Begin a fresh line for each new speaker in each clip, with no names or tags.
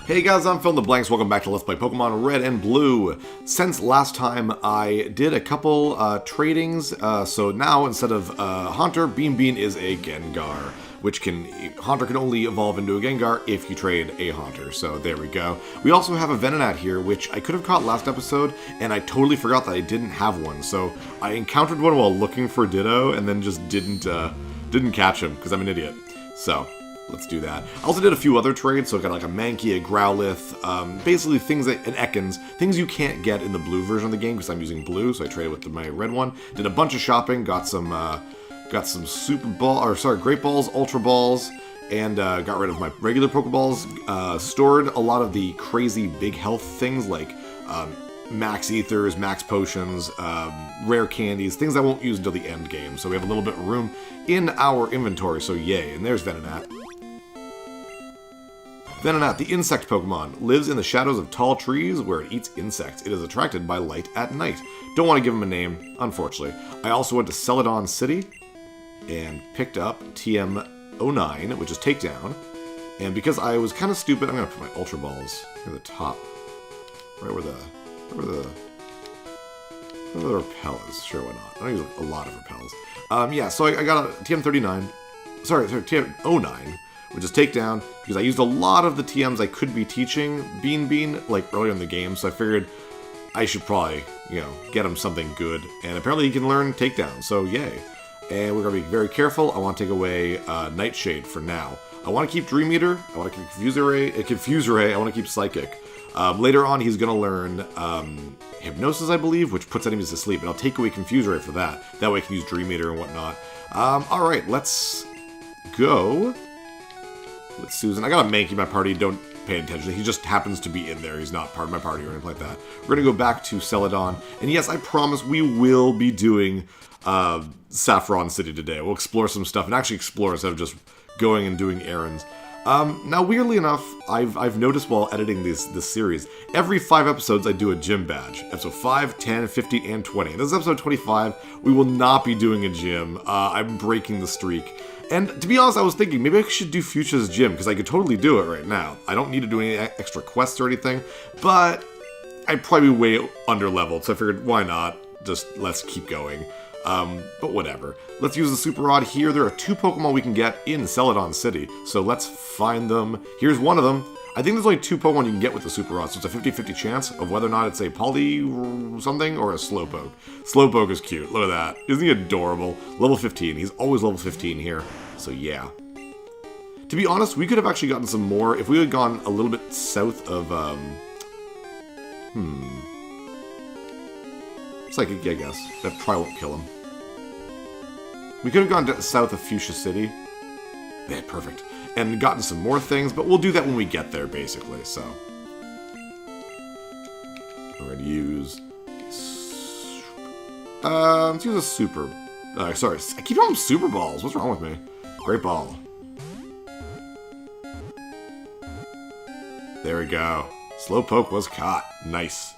Hey guys, I'm PhilInTheBlanks. Welcome back to Let's Play Pokemon Red and Blue. Since last time, I did a couple tradings, so now instead of Haunter, Bean is a Gengar, which Haunter can only evolve into a Gengar if you trade a Haunter, so there we go. We also have a Venonat here, which I could have caught last episode, and I totally forgot that I didn't have one, so I encountered one while looking for Ditto, and then just didn't catch him, because I'm an idiot. So let's do that. I also did a few other trades, so I got like a Mankey, a Growlithe, basically things that, and Ekans, things you can't get in the blue version of the game because I'm using blue, so I traded with my red one. Did a bunch of shopping, got some Great Balls, Ultra Balls, and got rid of my regular Pokeballs. Stored a lot of the crazy big health things like Max Ethers, Max Potions, rare candies, things I won't use until the end game. So we have a little bit of room in our inventory, so yay. And there's Venonat. Venonat, the insect Pokemon, lives in the shadows of tall trees where it eats insects. It is attracted by light at night. Don't want to give him a name, unfortunately. I also went to Celadon City and picked up TM09, which is Takedown. And because I was kind of stupid, I'm going to put my Ultra Balls near the top. Right where the repel is. Sure, why not? I don't use a lot of repels. Yeah, so I got a TM39. Sorry, TM09. Which is Takedown, because I used a lot of the TMs I could be teaching Bean, like, earlier in the game, so I figured I should probably, get him something good, and apparently he can learn Takedown, so yay. And we're going to be very careful. I want to take away Nightshade for now. I want to keep Dream Eater, I want to keep Confuse Ray, I want to keep Psychic. Later on, he's going to learn Hypnosis, I believe, which puts enemies to sleep, and I'll take away Confuse Ray for that. That way I can use Dream Eater and whatnot. Alright, let's go with Susan. I got a Mankey in my party, don't pay attention. He just happens to be in there. He's not part of my party or anything like that. We're going to go back to Celadon. And yes, I promise we will be doing Saffron City today. We'll explore some stuff and actually explore instead of just going and doing errands. Now, weirdly enough, I've noticed while editing this series, every 5 episodes I do a gym badge. Episode 5, 10, 15, and 20. This is episode 25. We will not be doing a gym. I'm breaking the streak. And to be honest, I was thinking, maybe I should do Fuchsia's Gym, because I could totally do it right now. I don't need to do any extra quests or anything, but I'd probably be way under-leveled, so I figured, why not? Just, let's keep going. But whatever. Let's use the Super Rod here. There are 2 Pokemon we can get in Celadon City, so let's find them. Here's one of them. I think there's only 2 Pokemon you can get with the Super Rod, so it's a 50-50 chance of whether or not it's a Poly something or a Slowpoke. Slowpoke is cute. Look at that. Isn't he adorable? Level 15. He's always level 15 here, so yeah. To be honest, we could have actually gotten some more if we had gone a little bit south of, Psychic, I guess. That probably won't kill him. We could have gone south of Fuchsia City. Yeah, perfect. And gotten some more things, but we'll do that when we get there, basically, so. We're going to use... let's use a Super... sorry, I keep calling them Super Balls. What's wrong with me? Great Ball. There we go. Slowpoke was caught. Nice.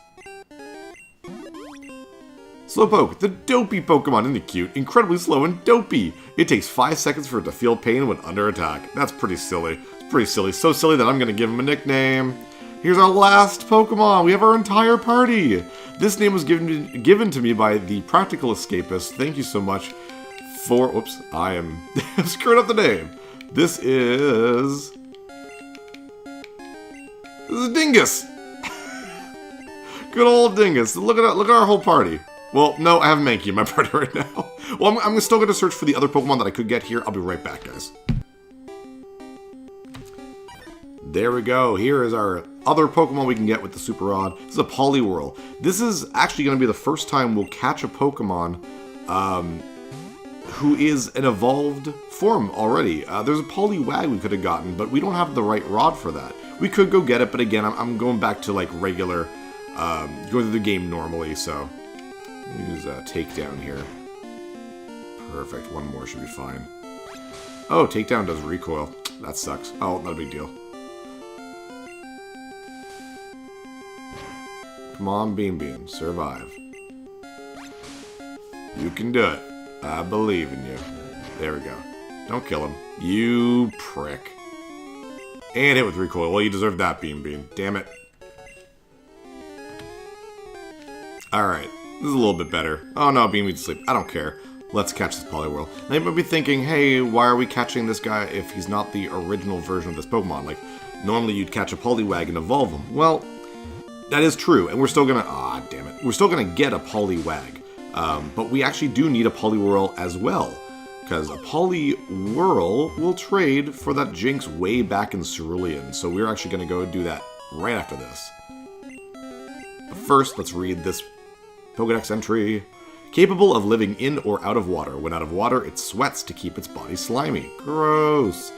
Slowpoke, the dopey Pokemon, isn't it cute? Incredibly slow and dopey. It takes 5 seconds for it to feel pain when under attack. That's pretty silly. It's pretty silly. So silly that I'm going to give him a nickname. Here's our last Pokemon. We have our entire party. This name was given to me by the Practical Escapist. Thank you so much for... Whoops, I'm screwing up the name. This is Dingus. Good old Dingus. Look at our whole party. Well, no, I have Mankey in my party right now. Well, I'm still going to search for the other Pokemon that I could get here. I'll be right back, guys. There we go. Here is our other Pokemon we can get with the Super Rod. This is a Poliwhirl. This is actually going to be the first time we'll catch a Pokemon who is an evolved form already. There's a Poliwag we could have gotten, but we don't have the right rod for that. We could go get it, but again, I'm going back to like regular, going through the game normally, so... Use a Takedown here. Perfect. One more should be fine. Oh, Takedown does recoil. That sucks. Oh, not a big deal. Come on, Bean. Survive. You can do it. I believe in you. There we go. Don't kill him. You prick. And hit with recoil. Well, you deserve that, Bean Bean. Damn it. Alright. This is a little bit better. Oh no, Bean Bean's asleep. I don't care. Let's catch this Poliwhirl. Now you might be thinking, hey, why are we catching this guy if he's not the original version of this Pokemon? Like, normally you'd catch a Poliwag and evolve him. Well, that is true, and we're still gonna... Ah, damn it. We're still gonna get a Poliwag. But we actually do need a Poliwhirl as well. Because a Poliwhirl will trade for that Jinx way back in Cerulean. So we're actually gonna go do that right after this. But first, let's read this Pokédex entry. Capable of living in or out of water. When out of water, it sweats to keep its body slimy. Gross.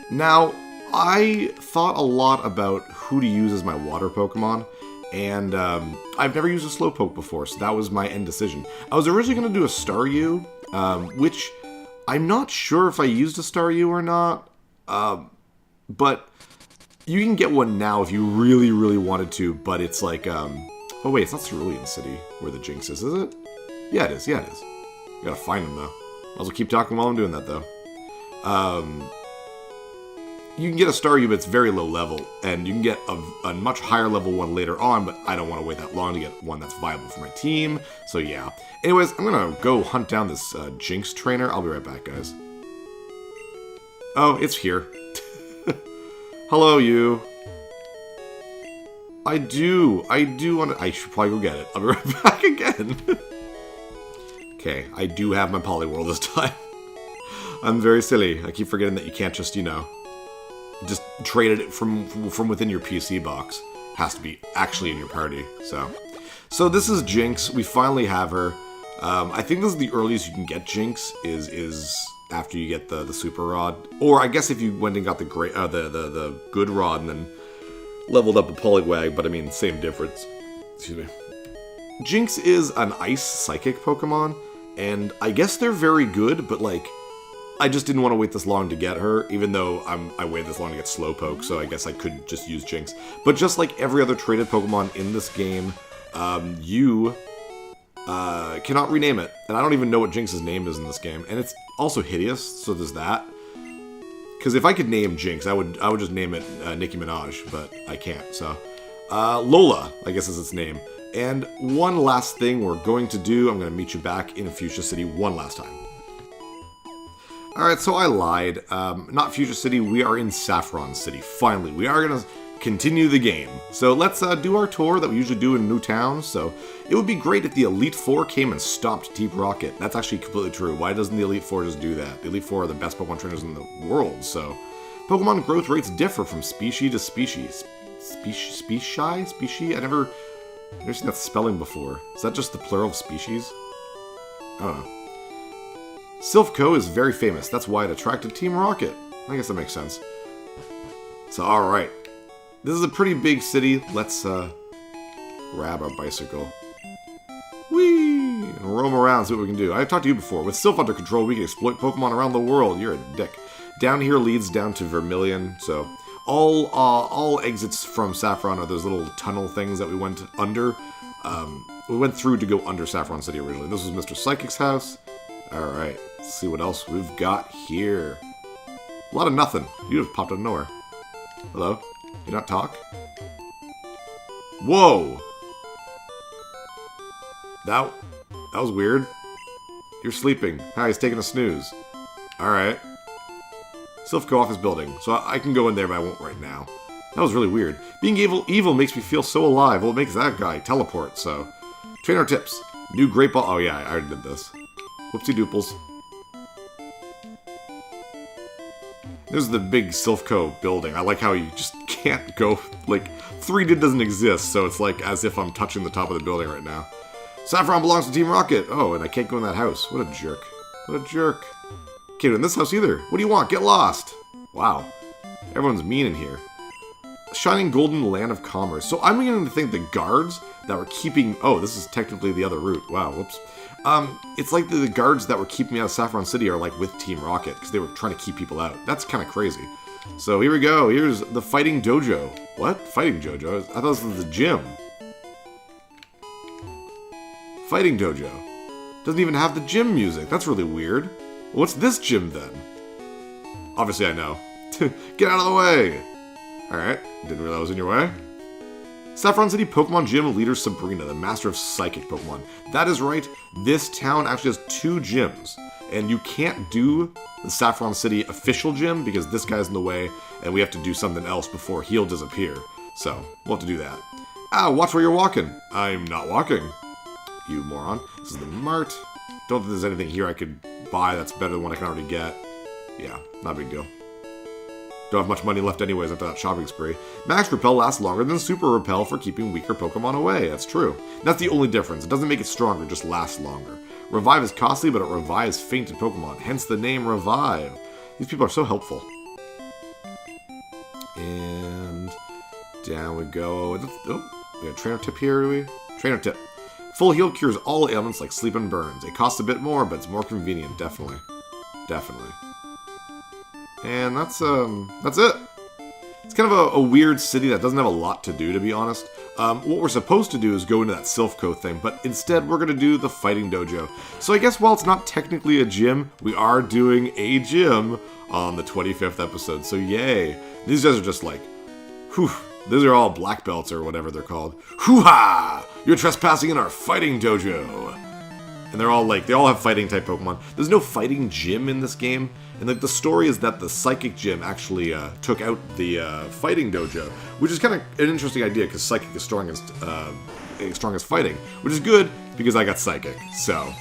Now, I thought a lot about who to use as my water Pokemon, and I've never used a Slowpoke before, so that was my end decision. I was originally going to do a Staryu, which I'm not sure if I used a Staryu or not, but you can get one now if you really, really wanted to, but it's like, oh wait, it's not Cerulean City where the Jinx is it? Yeah, it is. Yeah, it is. You gotta find him, though. I'll also keep talking while I'm doing that, though. You can get a Staryu, but it's very low level, and you can get a much higher level one later on, but I don't want to wait that long to get one that's viable for my team, so yeah. Anyways, I'm gonna go hunt down this Jinx trainer. I'll be right back, guys. Oh, it's here. Hello, you. I do want to... I should probably go get it. I'll be right back again. Okay, I do have my Poliwhirl this time. I'm very silly. I keep forgetting that you can't just, you know, just trade it from within your PC box. Has to be actually in your party. So this is Jinx. We finally have her. I think this is the earliest you can get Jinx is after you get the Super Rod, or I guess if you went and got the great the Good Rod and then leveled up a Poliwag. But I mean, same difference. Excuse me. Jinx is an Ice Psychic Pokemon, and I guess they're very good, but like, I just didn't want to wait this long to get her, even though I waited this long to get Slowpoke, so I guess I could just use Jinx. But just like every other traded Pokemon in this game, you cannot rename it. And I don't even know what Jinx's name is in this game, and it's also hideous, so there's that. Because if I could name Jinx, I would just name it Nicki Minaj, but I can't, so... Lola, I guess is its name. And one last thing we're going to do, I'm going to meet you back in Fuchsia City one last time. Alright, so I lied. Not Fuchsia City, we are in Saffron City. Finally, we are going to continue the game. So let's do our tour that we usually do in new towns. So it would be great if the Elite Four came and stopped Team Rocket. That's actually completely true. Why doesn't the Elite Four just do that? The Elite Four are the best Pokemon trainers in the world, so... Pokemon growth rates differ from species to species. Species? I never seen that spelling before. Is that just the plural of species? I don't know. Silph Co. is very famous. That's why it attracted Team Rocket. I guess that makes sense. So, alright. This is a pretty big city. Let's, grab our bicycle. Whee! And roam around, see what we can do. I've talked to you before. With Silph under control, we can exploit Pokemon around the world. You're a dick. Down here leads down to Vermilion, so... All exits from Saffron are those little tunnel things that we went under. We went through to go under Saffron City originally. This was Mr. Psychic's house. Alright, let's see what else we've got here. A lot of nothing. You just popped out of nowhere. Hello? You not talk? Whoa! That was weird. You're sleeping. Hi, he's taking a snooze. Alright. Silph go off his building, so I can go in there, but I won't right now. That was really weird. Being evil makes me feel so alive. Well, it makes that guy teleport, so... Trainer tips. New Great Ball... Oh yeah, I already did this. Whoopsie dooples. There's the big Silph Co. building. I like how you just can't go... Like, 3D doesn't exist, so it's like as if I'm touching the top of the building right now. Saffron belongs to Team Rocket. Oh, and I can't go in that house. What a jerk. What a jerk. Can't go in this house either. What do you want? Get lost. Wow. Everyone's mean in here. Shining Golden Land of Commerce. So I'm beginning to think the guards that were keeping... Oh, this is technically the other route. Wow, whoops. It's like the guards that were keeping me out of Saffron City are like with Team Rocket because they were trying to keep people out. That's kind of crazy. So here we go. Here's the Fighting Dojo. What? Fighting Dojo? I thought this was the gym. Fighting Dojo. Doesn't even have the gym music. That's really weird. What's this gym then? Obviously I know. Get out of the way! Alright, didn't realize that was in your way. Saffron City Pokemon Gym leader Sabrina, the master of psychic Pokemon. That is right, this town actually has 2 gyms. And you can't do the Saffron City official gym because this guy's in the way and we have to do something else before he'll disappear. So, we'll have to do that. Ah, watch where you're walking. I'm not walking. You moron. This is the Mart. Don't think there's anything here I could buy that's better than what I can already get. Yeah, not a big deal. Don't have much money left anyways after that shopping spree. Max Repel lasts longer than Super Repel for keeping weaker Pokemon away. That's true. That's the only difference. It doesn't make it stronger, it just lasts longer. Revive is costly, but it revives fainted Pokemon, hence the name Revive. These people are so helpful. And down we go. Oh, we got a trainer tip here, do we? Trainer tip. Full heal cures all ailments like sleep and burns. It costs a bit more, but it's more convenient, definitely. Definitely. And that's it. It's kind of a weird city that doesn't have a lot to do, to be honest. What we're supposed to do is go into that Silph thing, but instead we're going to do the fighting dojo. So I guess while it's not technically a gym, we are doing a gym on the 25th episode. So yay. These guys are just like, whew. These are all black belts or whatever they're called. Hoo-ha! You're trespassing in our fighting dojo. And they're all like, they all have fighting type Pokemon. There's no fighting gym in this game. And like the story is that the Psychic Gym actually took out the fighting dojo, which is kind of an interesting idea because Psychic is strong as fighting, which is good because I got Psychic. So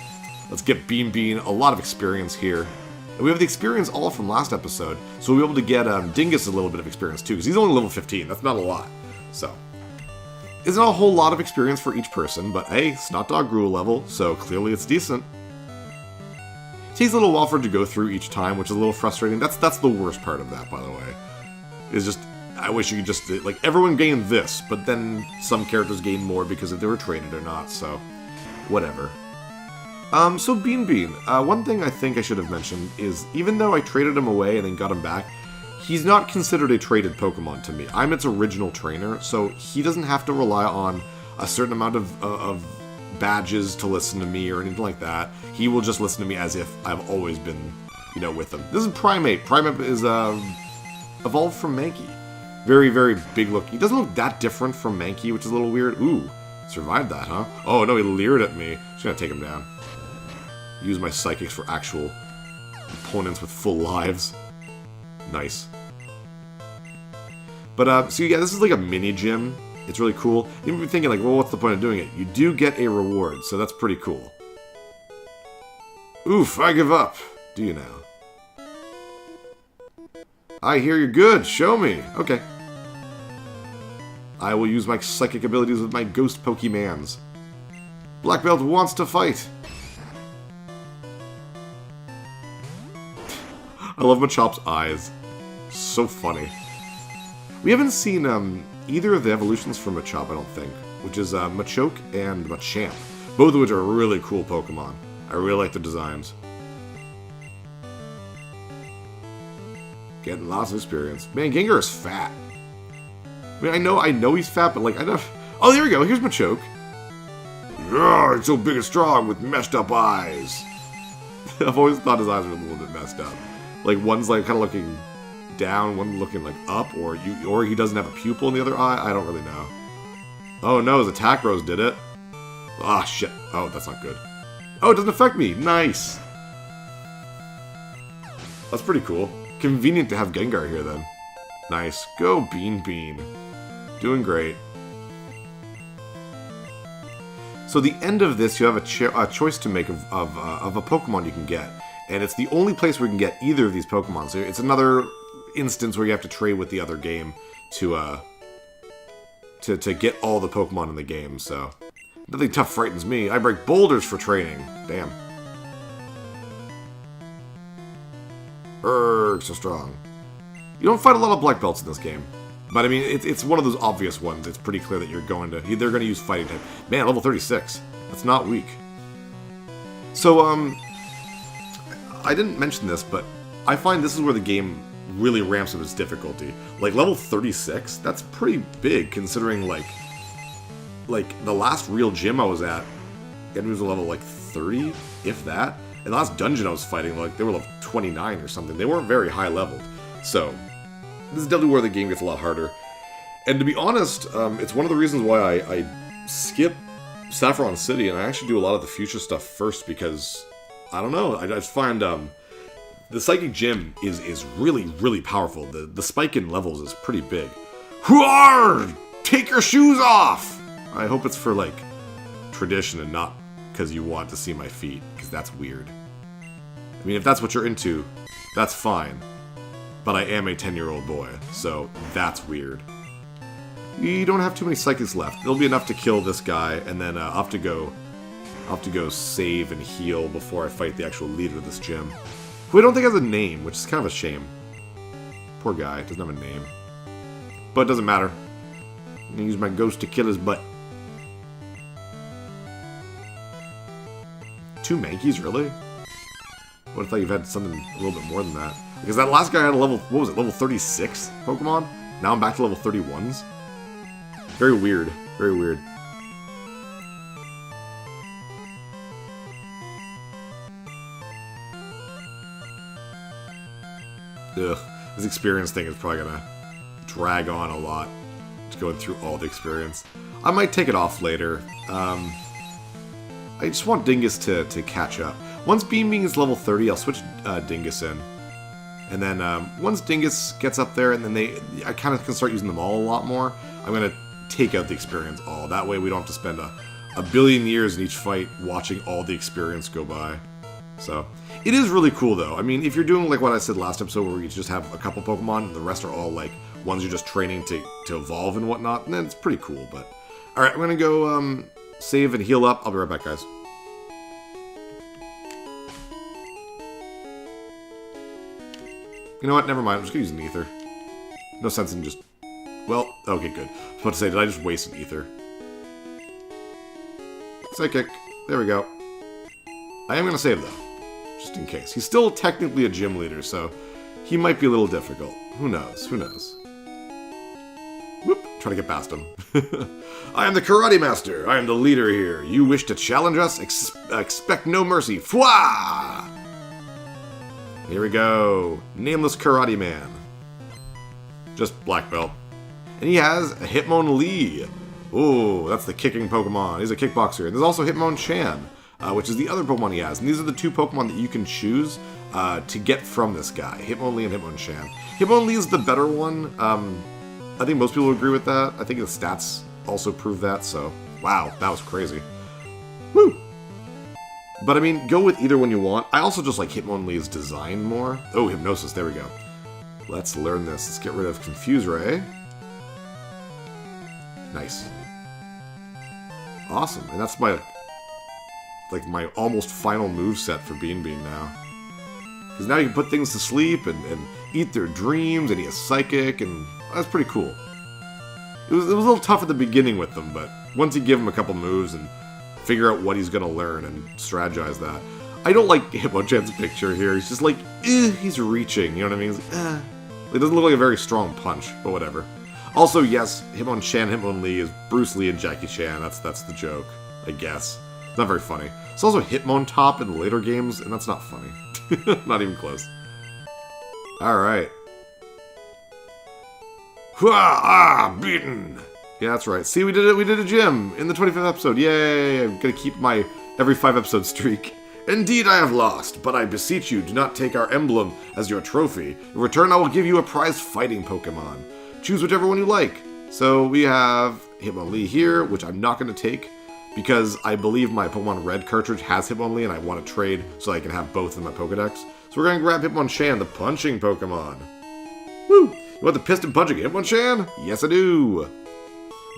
let's get Bean a lot of experience here. And we have the experience all from last episode, so we'll be able to get Dingus a little bit of experience too, because he's only level 15. That's not a lot. So isn't a whole lot of experience for each person, but hey, Snot Dog grew a level, so clearly it's decent. It takes a little while for it to go through each time, which is a little frustrating. That's the worst part of that, by the way. Is just, I wish you could just, like, everyone gained this, but then some characters gained more because if they were traded or not, so whatever. So Bean, one thing I think I should have mentioned is, even though I traded him away and then got him back, he's not considered a traded Pokemon to me. I'm its original trainer, so he doesn't have to rely on a certain amount of badges to listen to me or anything like that. He will just listen to me as if I've always been, you know, with him. This is Primeape. Primeape is evolved from Mankey. Very, very big look. He doesn't look that different from Mankey, which is a little weird. Ooh, survived that, huh? Oh no, he leered at me. Just gonna take him down. Use my Psychics for actual opponents with full lives. Nice. But, so yeah, this is like a mini gym. It's really cool. You might be thinking, like, well, what's the point of doing it? You do get a reward, so that's pretty cool. Oof, I give up. Do you now? I hear you're good. Show me. Okay. I will use my psychic abilities with my ghost Pokemans. Black Belt wants to fight. I love Machopp's eyes. So funny. We haven't seen either of the evolutions for Machop, I don't think, which is Machoke and Machamp, both of which are really cool Pokemon. I really like the designs. Getting lots of experience. Man, Gengar is fat. I mean, I know he's fat, but like, I don't... Oh, there we go. Here's Machoke. Yeah, it's so big and strong with messed up eyes. I've always thought his eyes were a little bit messed up. Like, one's like kind of looking down, one looking like up, or he doesn't have a pupil in the other eye. I don't really know. Oh no, his attack rose did it. Ah, shit. Oh, that's not good. Oh, it doesn't affect me. Nice. That's pretty cool. Convenient to have Gengar here then. Nice. Go Bean. Doing great. So the end of this, you have a choice to make of a Pokemon you can get. And it's the only place where you can get either of these Pokemon. So it's another instance where you have to trade with the other game to get all the Pokemon in the game. So nothing tough frightens me. I break boulders for training. Damn. So strong. You don't fight a lot of black belts in this game. But I mean, it's one of those obvious ones. It's pretty clear that they're going to use fighting type. Man, level 36. That's not weak. So, I didn't mention this, but I find this is where the game really ramps up its difficulty. Like, level 36, that's pretty big, considering, like the last real gym I was at, enemies were level, like, 30, if that. And the last dungeon I was fighting, like, they were level 29 or something. They weren't very high leveled. So, This is definitely where the game gets a lot harder. And to be honest, it's one of the reasons why I skip Saffron City, and I actually do a lot of the future stuff first, because, I don't know, I just find the Psychic Gym is really, really powerful. The spike in levels is pretty big. Hooar! Take your shoes off! I hope it's for, like, tradition and not because you want to see my feet, because that's weird. I mean, if that's what you're into, that's fine. But I am a 10-year-old boy, so that's weird. You don't have too many psychics left. There'll be enough to kill this guy, and then I'll have to go save and heal before I fight the actual leader of this gym, who I don't think has a name, which is kind of a shame. Poor guy, doesn't have a name. But it doesn't matter. I'm gonna use my ghost to kill his butt. 2 Mankeys, really? What if I thought you've had something a little bit more than that? Because that last guy had a level, what was it, level 36 Pokemon? Now I'm back to level 31s? Very weird. Very weird. Ugh. This experience thing is probably gonna drag on a lot. Just going through all the experience. I might take it off later. I just want Dingus to catch up. Once Beam is level 30, I'll switch Dingus in. And then once Dingus gets up there, and then I kind of can start using them all a lot more, I'm going to take out the experience all. That way we don't have to spend a billion years in each fight watching all the experience go by. So, it is really cool though. I mean, if you're doing like what I said last episode, where you just have a couple Pokemon, and the rest are all like ones you're just training to evolve and whatnot, then it's pretty cool. But alright, I'm going to go save and heal up. I'll be right back, guys. You know what? Never mind. I'm just going to use an Ether. No sense in just... Well, okay, good. I was about to say, did I just waste an Ether? Psychic. There we go. I am going to save, though. Just in case. He's still technically a gym leader, so he might be a little difficult. Who knows? Who knows? Whoop. Try to get past him. I am the Karate Master. I am the leader here. You wish to challenge us? Expect no mercy. Fwah! Here we go. Nameless Karate Man. Just black belt. And he has a Hitmonlee. Ooh, that's the kicking Pokemon. He's a kickboxer. And there's also Hitmonchan, which is the other Pokemon he has. And these are the 2 Pokemon that you can choose to get from this guy. Hitmonlee and Hitmonchan. Hitmonlee is the better one. I think most people agree with that. I think the stats also prove that, so... Wow, that was crazy. Woo! But I mean, go with either one you want. I also just like Hitmonlee's design more. Oh, Hypnosis, there we go. Let's learn this. Let's get rid of Confuse Ray. Nice. Awesome. And that's my almost final moveset for Bean now. Because now you can put things to sleep and eat their dreams, and he has Psychic, and that's pretty cool. It was a little tough at the beginning with them, but once you give him a couple moves and figure out what he's going to learn and strategize that. I don't like Hitmonchan's picture here. He's just like, he's reaching, you know what I mean? He's like, It doesn't look like a very strong punch, but whatever. Also, yes, Hitmonchan, Hitmonlee is Bruce Lee and Jackie Chan. That's the joke, I guess. It's not very funny. It's also Hitmontop in the later games, and that's not funny. Not even close. Alright. Beaten! Yeah, that's right. See, we did it. We did a gym in the 25th episode. Yay! I'm gonna keep my every 5-episode streak. Indeed, I have lost, but I beseech you, do not take our emblem as your trophy. In return, I will give you a prized fighting Pokemon. Choose whichever one you like. So we have Hitmonlee here, which I'm not going to take because I believe my Pokemon Red cartridge has Hitmonlee, and I want to trade so I can have both in my Pokedex. So we're going to grab Hitmonchan, the punching Pokemon. Woo! You want the piston punching Hitmonchan? Yes, I do.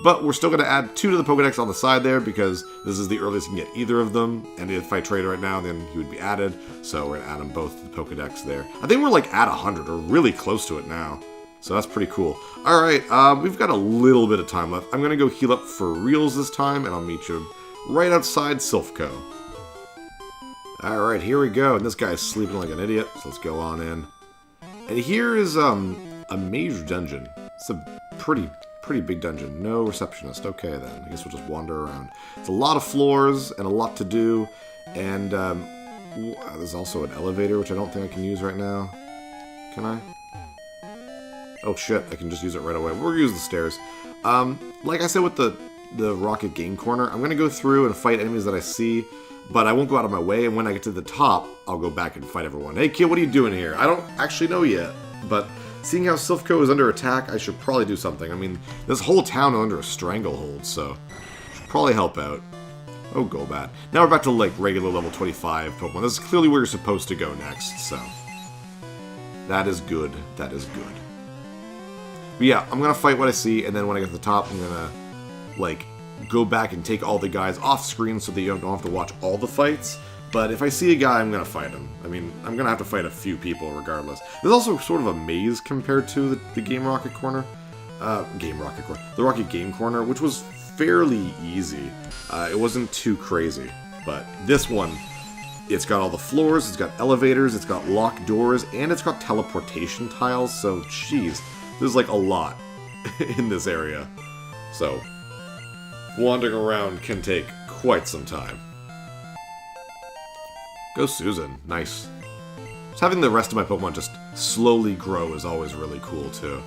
But we're still going to add 2 to the Pokedex on the side there because this is the earliest you can get either of them. And if I trade right now, then he would be added. So we're going to add them both to the Pokedex there. I think we're like at 100 or really close to it now. So that's pretty cool. Alright, we've got a little bit of time left. I'm going to go heal up for reals this time, and I'll meet you right outside Silphco. Alright, here we go. And this guy's sleeping like an idiot, so let's go on in. And here is a mage dungeon. It's a pretty big dungeon. No receptionist. Okay, then. I guess we'll just wander around. It's a lot of floors and a lot to do. And there's also an elevator, which I don't think I can use right now. Can I? Oh shit, I can just use it right away. We'll use the stairs. Like I said with the Rocket Game Corner, I'm going to go through and fight enemies that I see, but I won't go out of my way, and when I get to the top, I'll go back and fight everyone. Hey kid, what are you doing here? I don't actually know yet, but seeing how Silph is under attack, I should probably do something. I mean, this whole town is under a stranglehold, so should probably help out. Oh, Golbat. Now we're back to, like, regular level 25 Pokemon. This is clearly where you're supposed to go next, so that is good. That is good. But yeah, I'm going to fight what I see, and then when I get to the top, I'm going to, like, go back and take all the guys off screen so that you don't have to watch all the fights. But if I see a guy, I'm going to fight him. I mean, I'm going to have to fight a few people regardless. There's also sort of a maze compared to the Game Rocket Corner. The Rocket Game Corner, which was fairly easy. It wasn't too crazy. But this one, it's got all the floors, it's got elevators, it's got locked doors, and it's got teleportation tiles. So, jeez, there's like a lot in this area. So, wandering around can take quite some time. Go Susan. Nice. Just having the rest of my Pokemon just slowly grow is always really cool, too.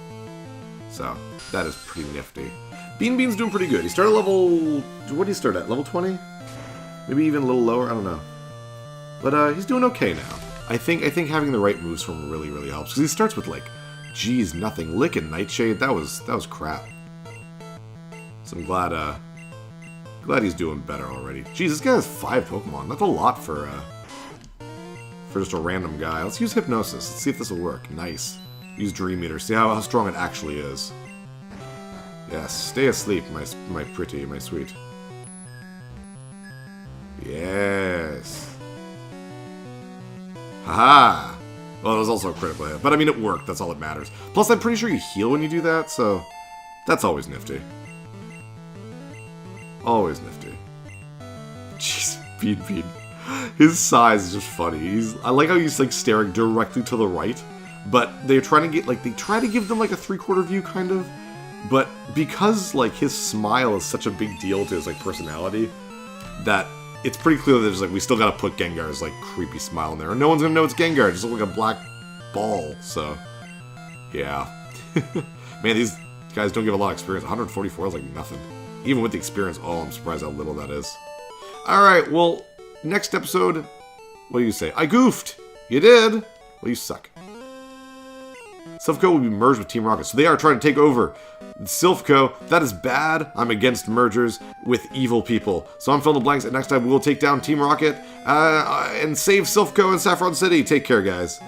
So, that is pretty nifty. Bean's doing pretty good. He started level... What did he start at? Level 20? Maybe even a little lower? I don't know. But, he's doing okay now. I think having the right moves from him really, really helps. Because he starts with, like, geez, nothing. Lick and Nightshade, that was crap. So I'm glad he's doing better already. Jeez, this guy has 5 Pokemon. That's a lot for just a random guy. Let's use Hypnosis. Let's see if this will work. Nice. Use Dream Eater. See how strong it actually is. Yes, stay asleep, my pretty, my sweet. Yes. Haha. Well, it was also a critical hit, but I mean, it worked. That's all that matters. Plus, I'm pretty sure you heal when you do that, so that's always nifty. Always nifty. Jeez, Bean. His size is just funny. I like how he's like staring directly to the right, but they're trying to get they try to give them like a 3/4 view kind of, but because like his smile is such a big deal to his like personality, that it's pretty clear that there's we still gotta put Gengar's like creepy smile in there, and no one's gonna know it's Gengar. It just looks like a black ball. So yeah, man, these guys don't give a lot of experience. 144 is like nothing. Even with the experience, I'm surprised how little that is. Alright, well, next episode, what do you say? I goofed! You did! Well, you suck. Silph will be merged with Team Rocket, so they are trying to take over Silph. That is bad. I'm against mergers with evil people. So I'm PhilInTheBlanks, and next time we'll take down Team Rocket and save Silph and Saffron City. Take care, guys.